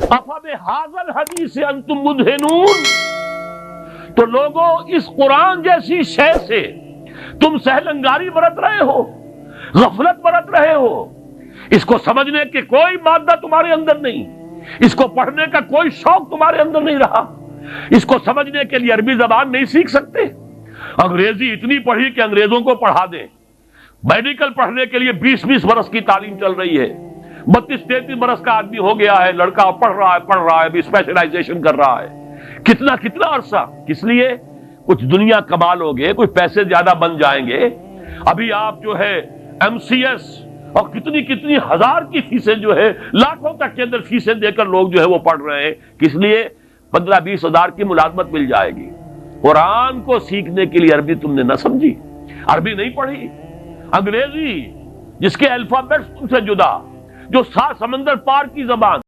افبہذا الحدیث انتم مدہنون، تو لوگوں اس قرآن جیسی شے سے تم سہلنگاری برت رہے ہو، غفلت برت رہے ہو، اس کو سمجھنے کے کوئی مادہ تمہارے اندر نہیں، اس کو پڑھنے کا کوئی شوق تمہارے اندر نہیں رہا، اس کو سمجھنے کے لیے عربی زبان نہیں سیکھ سکتے، انگریزی اتنی پڑھی کہ انگریزوں کو پڑھا دیں، میڈیکل پڑھنے کے لیے 20 برس کی تعلیم چل رہی ہے، 32-33 برس کا آدمی ہو گیا ہے، لڑکا پڑھ رہا ہے ابھی اسپیشلائزیشن کر رہا ہے، کتنا عرصہ، کس لیے؟ کچھ دنیا کما لو گے، کچھ پیسے زیادہ بن جائیں گے۔ ابھی آپ جو ہے MCS اور کتنی ہزار کی فیسیں جو ہے، لاکھوں تک کے اندر فیسیں دے کر لوگ جو ہے وہ پڑھ رہے ہیں، کس لیے؟ 15-20 ہزار کی ملازمت مل جائے گی۔ قرآن کو سیکھنے کے لیے عربی تم نے نہ سمجھی، عربی نہیں پڑھی، انگریزی جس کے الفابیٹس تم سے جدا، جو 7 سمندر پار کی زبان